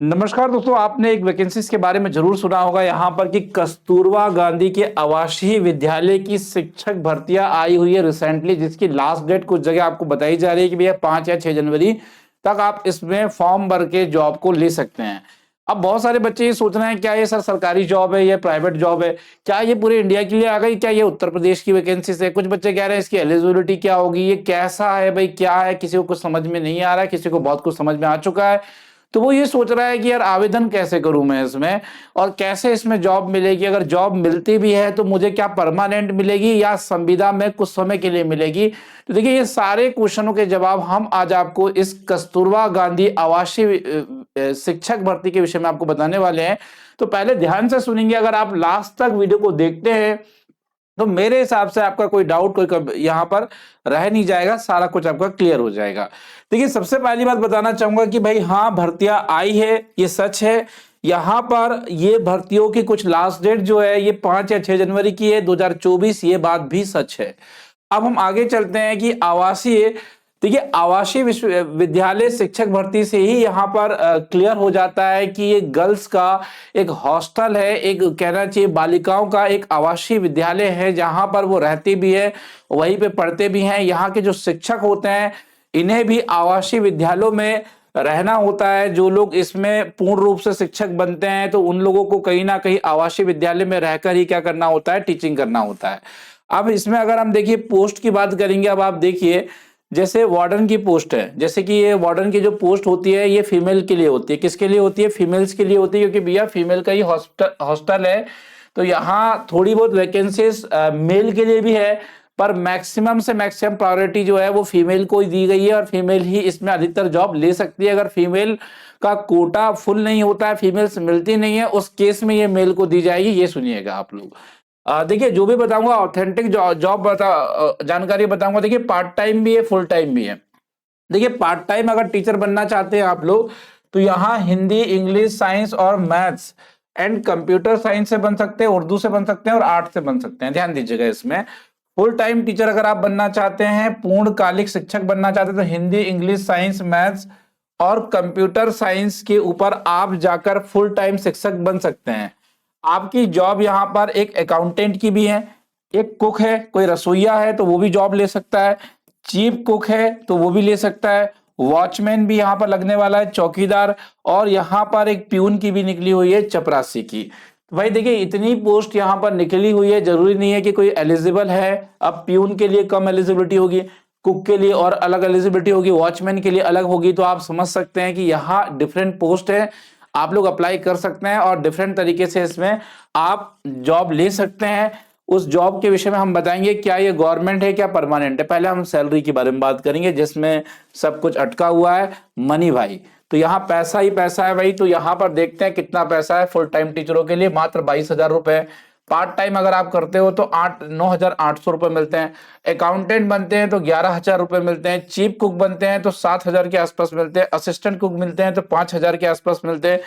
नमस्कार दोस्तों, आपने एक वैकेंसीज के बारे में जरूर सुना होगा यहाँ पर कि कस्तूरबा गांधी के आवासीय विद्यालय की शिक्षक भर्तियां आई हुई है रिसेंटली, जिसकी लास्ट डेट कुछ जगह आपको बताई जा रही है कि भैया 5 या 6 जनवरी तक आप इसमें फॉर्म भर के जॉब को ले सकते हैं। अब बहुत सारे बच्चे ये सोच रहे हैं क्या ये सर सरकारी जॉब है या प्राइवेट जॉब है, क्या ये पूरे इंडिया के लिए आ गई, क्या ये उत्तर प्रदेश की वैकेंसी है। कुछ बच्चे कह रहे हैं इसकी एलिजिबिलिटी क्या होगी, ये कैसा है भाई, क्या है, किसी को कुछ समझ में नहीं आ रहा है, किसी को बहुत कुछ समझ में आ चुका है। तो वो ये सोच रहा है कि यार आवेदन कैसे करूं मैं इसमें, और कैसे इसमें जॉब मिलेगी, अगर जॉब मिलती भी है तो मुझे क्या परमानेंट मिलेगी या संविदा में कुछ समय के लिए मिलेगी। तो देखिए, ये सारे क्वेश्चनों के जवाब हम आज आपको इस कस्तूरबा गांधी आवासीय शिक्षक भर्ती के विषय में आपको बताने वाले हैं। तो पहले ध्यान से सुनेंगे, अगर आप लास्ट तक वीडियो को देखते हैं तो मेरे हिसाब से आपका कोई डाउट कोई यहाँ पर रह नहीं जाएगा, सारा कुछ आपका क्लियर हो जाएगा। देखिए, सबसे पहली बात बताना चाहूंगा कि भाई हाँ, भर्तियां आई है, ये सच है। यहाँ पर ये भर्तियों की कुछ लास्ट डेट जो है ये 5 या 6 जनवरी की है 2024, ये बात भी सच है। अब हम आगे चलते हैं कि आवासीय, देखिए आवासीय विश्वविद्यालय शिक्षक भर्ती से ही यहाँ पर क्लियर हो जाता है कि ये गर्ल्स का एक हॉस्टल है, एक कहना चाहिए बालिकाओं का एक आवासीय विद्यालय है, जहां पर वो रहती भी है, वहीं पे पढ़ते भी हैं। यहाँ के जो शिक्षक होते हैं इन्हें भी आवासीय विद्यालयों में रहना होता है। जो लोग इसमें पूर्ण रूप से शिक्षक बनते हैं तो उन लोगों को कहीं ना कहीं आवासीय विद्यालय में रहकर ही क्या करना होता है, टीचिंग करना होता है। अब इसमें अगर हम देखिए पोस्ट की बात करेंगे, अब आप देखिए जैसे वार्डन की पोस्ट है, जैसे कि ये वार्डन की जो पोस्ट होती है ये फीमेल के लिए होती है। किसके लिए होती है? फीमेल्स के लिए होती है, क्योंकि भैया फीमेल का ही हॉस्टल है। तो यहाँ थोड़ी बहुत वैकेंसीज मेल के लिए भी है, पर मैक्सिमम से मैक्सिमम प्रायोरिटी जो है वो फीमेल को ही दी गई है, और फीमेल ही इसमें अधिकतर जॉब ले सकती है। अगर फीमेल का कोटा फुल नहीं होता है, फीमेल्स मिलती नहीं है, उस केस में ये मेल को दी जाएगी। ये सुनिएगा आप लोग। देखिए, जो भी बताऊंगा ऑथेंटिक जॉब जानकारी बताऊंगा। देखिए, पार्ट टाइम भी है, फुल टाइम भी है। देखिए, पार्ट टाइम अगर टीचर बनना चाहते हैं आप लोग तो यहाँ हिंदी, इंग्लिश, साइंस और मैथ्स एंड कंप्यूटर साइंस से बन सकते हैं, उर्दू से बन सकते हैं और आर्ट से बन सकते हैं। ध्यान दीजिएगा इसमें। फुल टाइम टीचर अगर आप बनना चाहते हैं, पूर्णकालिक शिक्षक बनना चाहते हैं, तो हिंदी, इंग्लिश, साइंस, मैथ्स और कंप्यूटर साइंस के ऊपर आप जाकर फुल टाइम शिक्षक बन सकते हैं। आपकी जॉब यहाँ पर एक अकाउंटेंट की भी है, एक कुक है, कोई रसोईया है तो वो भी जॉब ले सकता है, चीफ कुक है तो वो भी ले सकता है, वॉचमैन भी यहाँ पर लगने वाला है, चौकीदार, और यहाँ पर एक प्यून की भी निकली हुई है, चपरासी की। तो भाई देखिए, इतनी पोस्ट यहाँ पर निकली हुई है, जरूरी नहीं है कि कोई एलिजिबल है। अब प्यून के लिए कम एलिजिबिलिटी होगी, कुक के लिए और अलग एलिजिबिलिटी होगी, वॉचमैन के लिए अलग होगी। तो आप समझ सकते हैं कि यहाँ डिफरेंट पोस्ट है, आप लोग अप्लाई कर सकते हैं और डिफरेंट तरीके से इसमें आप जॉब ले सकते हैं। उस जॉब के विषय में हम बताएंगे, क्या ये गवर्नमेंट है, क्या परमानेंट है। पहले हम सैलरी के बारे में बात करेंगे, जिसमें सब कुछ अटका हुआ है मनी भाई। तो यहाँ पैसा ही पैसा है भाई। तो यहाँ पर देखते हैं कितना पैसा है फुल टाइम टीचरों के लिए, मात्र 22,000 रुपए। पार्ट टाइम अगर आप करते हो तो 9,800 रुपए मिलते हैं। अकाउंटेंट बनते हैं तो 11,000 रुपए मिलते हैं। चीफ कुक बनते हैं तो 7,000 के आसपास मिलते हैं। असिस्टेंट कुक मिलते हैं तो 5,000 के आसपास मिलते हैं।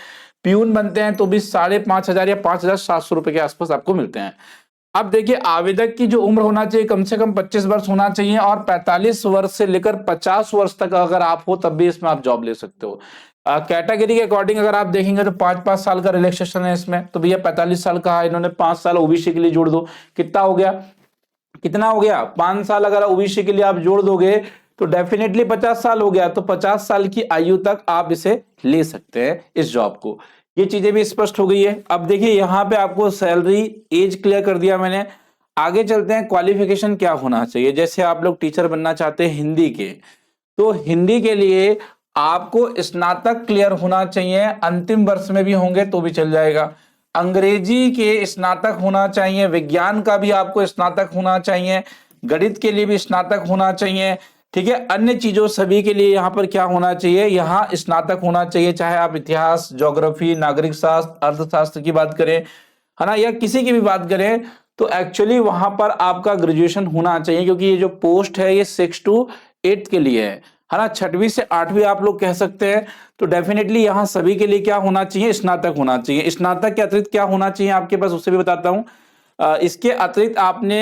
प्यून बनते हैं तो भी 5,500 या 5,700 रुपए के आसपास आपको मिलते हैं। अब देखिए, आवेदक की जो उम्र होना चाहिए कम से कम 25 वर्ष होना चाहिए, और 45 वर्ष से लेकर 50 वर्ष तक अगर आप हो तब भी इसमें आप जॉब ले सकते हो। कैटेगरी के अकॉर्डिंग अगर आप देखेंगे तो 5-5 साल का रिलैक्सेशन है इसमें। तो भैया 45 साल का है, इन्होंने 5 साल ओबीसी के लिए जोड़ दो, कितना हो गया, कितना हो गया, 5 साल अगर ओबीसी के लिए आप जोड़ दोगे तो डेफिनेटली 50 साल हो गया। तो 50 साल की आयु तक आप इसे ले सकते हैं, इस जॉब को। ये चीजें भी स्पष्ट हो गई है। अब देखिए, यहाँ पे आपको सैलरी, एज क्लियर कर दिया मैंने। आगे चलते हैं, क्वालिफिकेशन क्या होना चाहिए। जैसे आप लोग टीचर बनना चाहते हैं हिंदी के, तो हिंदी के लिए आपको स्नातक क्लियर होना चाहिए, अंतिम वर्ष में भी होंगे तो भी चल जाएगा। अंग्रेजी के स्नातक होना चाहिए, विज्ञान का भी आपको स्नातक होना चाहिए, गणित के लिए भी स्नातक होना चाहिए। ठीक है, अन्य चीजों सभी के लिए यहाँ पर क्या होना चाहिए, यहाँ स्नातक होना चाहिए। चाहे आप इतिहास, ज्योग्राफी, नागरिक शास्त्र, अर्थशास्त्र की बात करें, है ना, या किसी की भी बात करें, तो एक्चुअली वहां पर आपका ग्रेजुएशन होना चाहिए, क्योंकि ये जो पोस्ट है ये 6 to 8 के लिए है ना, 6वीं से 8वीं आप लोग कह सकते हैं। तो डेफिनेटली यहाँ सभी के लिए क्या होना चाहिए, स्नातक होना चाहिए। स्नातक के अतिरिक्त क्या होना चाहिए आपके पास, उससे भी बताता हूँ। इसके अतिरिक्त आपने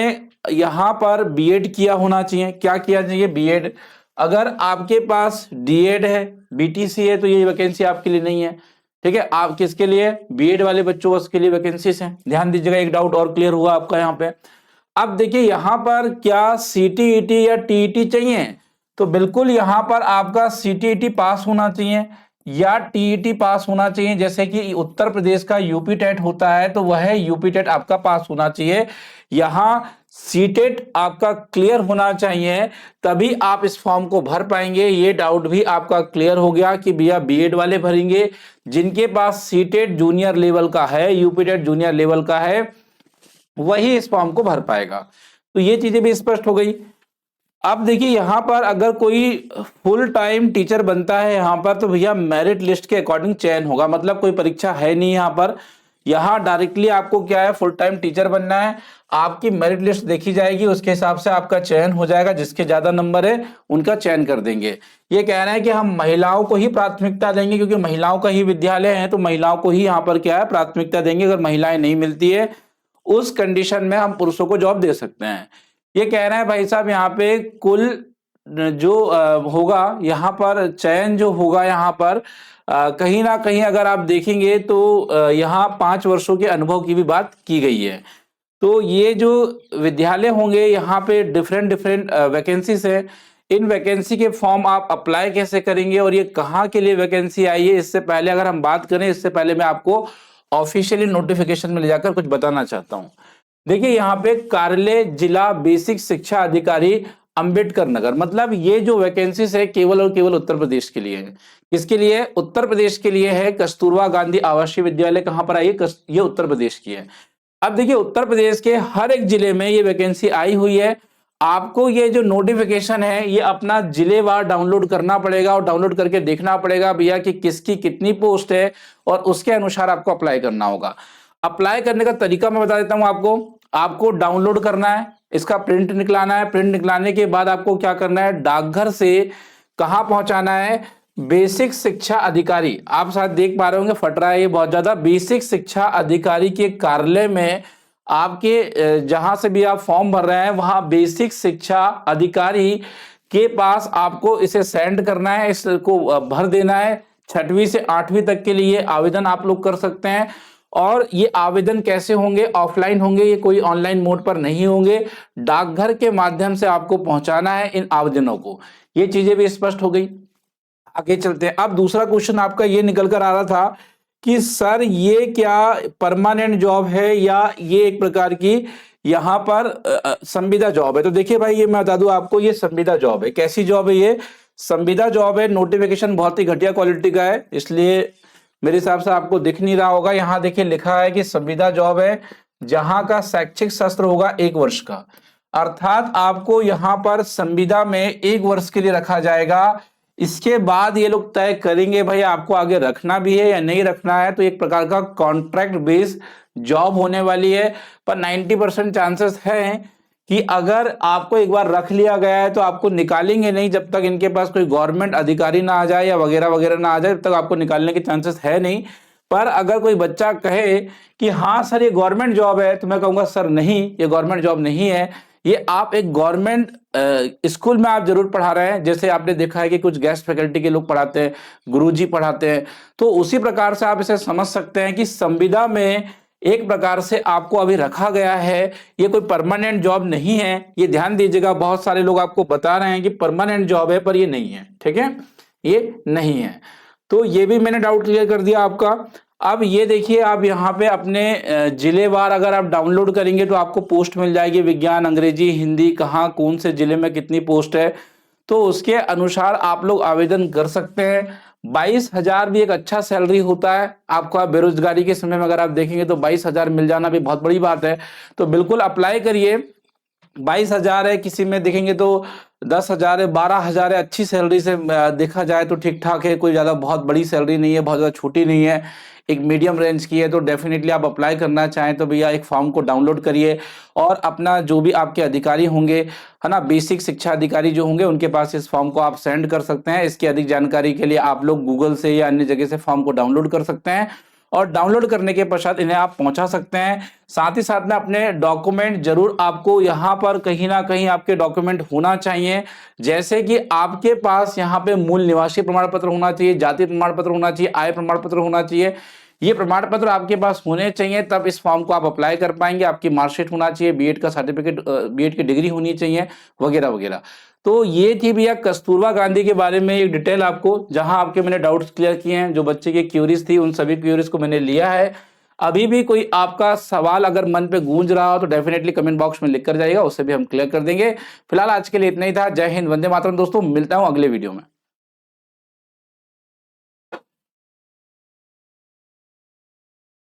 यहाँ पर बीएड किया होना चाहिए। क्या किया चाहिए, बीएड। अगर आपके पास डीएड है, बीटीसी है, तो ये वैकेंसी आपके लिए नहीं है। ठीक है। आप किसके लिए? बीएड वाले बच्चों को, उसके लिए वैकेंसीज हैं। ध्यान दीजिएगा, एक डाउट और क्लियर हुआ आपका यहाँ पे। अब देखिए यहाँ पर क्या सीटीईटी या टीईटी चाहिए? तो बिल्कुल यहाँ पर आपका सीटीईटी पास होना चाहिए या टीईटी पास होना चाहिए। जैसे कि उत्तर प्रदेश का यूपी टेट होता है तो वह यूपी टेट आपका पास होना चाहिए। यहाँ सीटेट आपका क्लियर होना चाहिए, तभी आप इस फॉर्म को भर पाएंगे। ये डाउट भी आपका क्लियर हो गया कि भैया बीएड वाले भरेंगे, जिनके पास सीटेट जूनियर लेवल का है, यूपी टेट जूनियर लेवल का है, वही इस फॉर्म को भर पाएगा। तो ये चीजें भी स्पष्ट हो गई। अब देखिए यहाँ पर अगर कोई फुल टाइम टीचर बनता है यहाँ पर, तो भैया मेरिट लिस्ट के अकॉर्डिंग चयन होगा। मतलब कोई परीक्षा है नहीं यहाँ पर, यहाँ डायरेक्टली आपको क्या है, फुल टाइम टीचर बनना है। आपकी मेरिट लिस्ट देखी जाएगी, उसके हिसाब से आपका चयन हो जाएगा। जिसके ज्यादा नंबर है उनका चयन कर देंगे। ये कह रहे हैं कि हम महिलाओं को ही प्राथमिकता देंगे, क्योंकि महिलाओं का ही विद्यालय है, तो महिलाओं को ही यहाँ पर क्या है, प्राथमिकता देंगे। अगर महिलाएं नहीं मिलती है उस कंडीशन में हम पुरुषों को जॉब दे सकते हैं। ये कह रहे हैं भाई साहब यहाँ पे कुल जो होगा यहाँ पर चयन जो होगा यहाँ पर कहीं ना कहीं अगर आप देखेंगे तो यहाँ 5 वर्षों के अनुभव की भी बात की गई है। तो ये जो विद्यालय होंगे यहाँ पे डिफरेंट डिफरेंट वैकेंसीज है। इन वैकेंसी के फॉर्म आप अप्लाई कैसे करेंगे और ये कहाँ के लिए वैकेंसी आई है, इससे पहले अगर हम बात करें, इससे पहले मैं आपको ऑफिशियली नोटिफिकेशन में ले जाकर कुछ बताना चाहता हूँ। देखिए यहाँ पे कार्यालय जिला बेसिक शिक्षा अधिकारी अंबेडकर नगर, मतलब ये जो वैकेंसीज है केवल और केवल उत्तर प्रदेश के लिए है। किसके लिए? उत्तर प्रदेश के लिए है। कस्तूरबा गांधी आवासीय विद्यालय कहाँ पर आई है? ये उत्तर प्रदेश की है। अब देखिए उत्तर प्रदेश के हर एक जिले में ये वैकेंसी आई हुई है। आपको ये जो नोटिफिकेशन है ये अपना जिलेवार डाउनलोड करना पड़ेगा और डाउनलोड करके देखना पड़ेगा भैया कि किसकी कितनी पोस्ट है, और उसके अनुसार आपको अप्लाई करना होगा। अप्लाई करने का तरीका मैं बता देता हूं आपको। आपको डाउनलोड करना है, इसका प्रिंट निकलाना है। प्रिंट निकलाने के बाद आपको क्या करना है, डाकघर से कहां पहुंचाना है, बेसिक शिक्षा अधिकारी, आप शायद देख पा रहे होंगे फट रहा है ये बहुत ज्यादा, बेसिक शिक्षा अधिकारी के कार्यालय में आपके जहां से भी आप फॉर्म भर रहे हैं वहां बेसिक शिक्षा अधिकारी के पास आपको इसे सेंड करना है, इसको भर देना है। 6वीं से 8वीं तक के लिए आवेदन आप लोग कर सकते हैं। और ये आवेदन कैसे होंगे? ऑफलाइन होंगे, ये कोई ऑनलाइन मोड पर नहीं होंगे। डाकघर के माध्यम से आपको पहुंचाना है इन आवेदनों को। ये चीजें भी स्पष्ट हो गई। आगे चलते हैं। अब दूसरा क्वेश्चन आपका ये निकल कर आ रहा था कि सर ये क्या परमानेंट जॉब है या ये एक प्रकार की यहाँ पर संविदा जॉब है? तो देखिए भाई ये मैं बता दूं आपको, ये संविदा जॉब है। कैसी जॉब है ये? संविदा जॉब है। नोटिफिकेशन बहुत ही घटिया क्वालिटी का है, इसलिए मेरे हिसाब से आपको दिख नहीं रहा होगा। यहाँ देखिए लिखा है कि संविदा जॉब है, जहां का शैक्षिक सत्र होगा 1 वर्ष का। अर्थात आपको यहाँ पर संविदा में 1 वर्ष के लिए रखा जाएगा। इसके बाद ये लोग तय करेंगे भाई आपको आगे रखना भी है या नहीं रखना है। तो एक प्रकार का कॉन्ट्रैक्ट बेस्ड जॉब होने वाली है। पर 90% चांसेस हैं कि अगर आपको एक बार रख लिया गया है तो आपको निकालेंगे नहीं, जब तक इनके पास कोई गवर्नमेंट अधिकारी ना आ जाए या वगैरह वगैरह ना आ जाए, तब तक आपको निकालने के चांसेस है नहीं। पर अगर कोई बच्चा कहे कि हाँ सर ये गवर्नमेंट जॉब है, तो मैं कहूंगा सर नहीं, ये गवर्नमेंट जॉब नहीं है। ये आप एक गवर्नमेंट स्कूल में आप जरूर पढ़ा रहे हैं। जैसे आपने देखा है कि कुछ गेस्ट फैकल्टी के लोग पढ़ाते हैं, गुरुजी पढ़ाते हैं, तो उसी प्रकार से आप इसे समझ सकते हैं कि संविदा में एक प्रकार से आपको अभी रखा गया है। ये कोई परमानेंट जॉब नहीं है, ये ध्यान दीजिएगा। बहुत सारे लोग आपको बता रहे हैं कि परमानेंट जॉब है, पर ये नहीं है। ठीक है, ये नहीं है। तो ये भी मैंने डाउट क्लियर कर दिया आपका। अब ये देखिए, आप यहाँ पे अपने जिलेवार अगर आप डाउनलोड करेंगे तो आपको पोस्ट मिल जाएगी, विज्ञान, अंग्रेजी, हिंदी, कहाँ कौन से जिले में कितनी पोस्ट है, तो उसके अनुसार आप लोग आवेदन कर सकते हैं। 22,000 भी एक अच्छा सैलरी होता है आपको। आप बेरोजगारी के समय में अगर आप देखेंगे तो 22,000 मिल जाना भी बहुत बड़ी बात है। तो बिल्कुल अप्लाई करिए। 22,000 है, किसी में देखेंगे तो 10,000 है, 12,000 है। अच्छी सैलरी से देखा जाए तो ठीक ठाक है, कोई ज्यादा बहुत बड़ी सैलरी नहीं है, बहुत ज्यादा छोटी नहीं है, एक मीडियम रेंज की है। तो डेफिनेटली आप अप्लाई करना चाहें तो भैया एक फॉर्म को डाउनलोड करिए और अपना जो भी आपके अधिकारी होंगे, है ना, बेसिक शिक्षा अधिकारी जो होंगे, उनके पास इस फॉर्म को आप सेंड कर सकते हैं। इसकी अधिक जानकारी के लिए आप लोग गूगल से या अन्य जगह से फॉर्म को डाउनलोड कर सकते हैं और डाउनलोड करने के पश्चात इन्हें आप पहुंचा सकते हैं। साथ ही साथ में अपने डॉक्यूमेंट जरूर आपको यहाँ पर कहीं ना कहीं आपके डॉक्यूमेंट होना चाहिए, जैसे कि आपके पास यहाँ पे मूल निवासी प्रमाण पत्र होना चाहिए, जाति प्रमाण पत्र होना चाहिए, आय प्रमाण पत्र होना चाहिए। ये प्रमाण पत्र आपके पास होने चाहिए, तब इस फॉर्म को आप अप्लाई कर पाएंगे। आपकी मार्कशीट होना चाहिए, बीएड का सर्टिफिकेट, बीएड की डिग्री होनी चाहिए, वगैरह वगैरह। तो ये थी भैया कस्तूरबा गांधी के बारे में एक डिटेल आपको, जहां आपके मैंने डाउट्स क्लियर किए हैं, जो बच्चे की क्यूरीज थी उन सभी क्यूरीज को मैंने लिया है। अभी भी कोई आपका सवाल अगर मन पे गूंज रहा हो तो डेफिनेटली कमेंट बॉक्स में लिख कर जाइएगा, उससे भी हम क्लियर कर देंगे। फिलहाल आज के लिए इतना ही था। जय हिंद, वंदे मातरम दोस्तों, मिलता हूं अगले वीडियो में।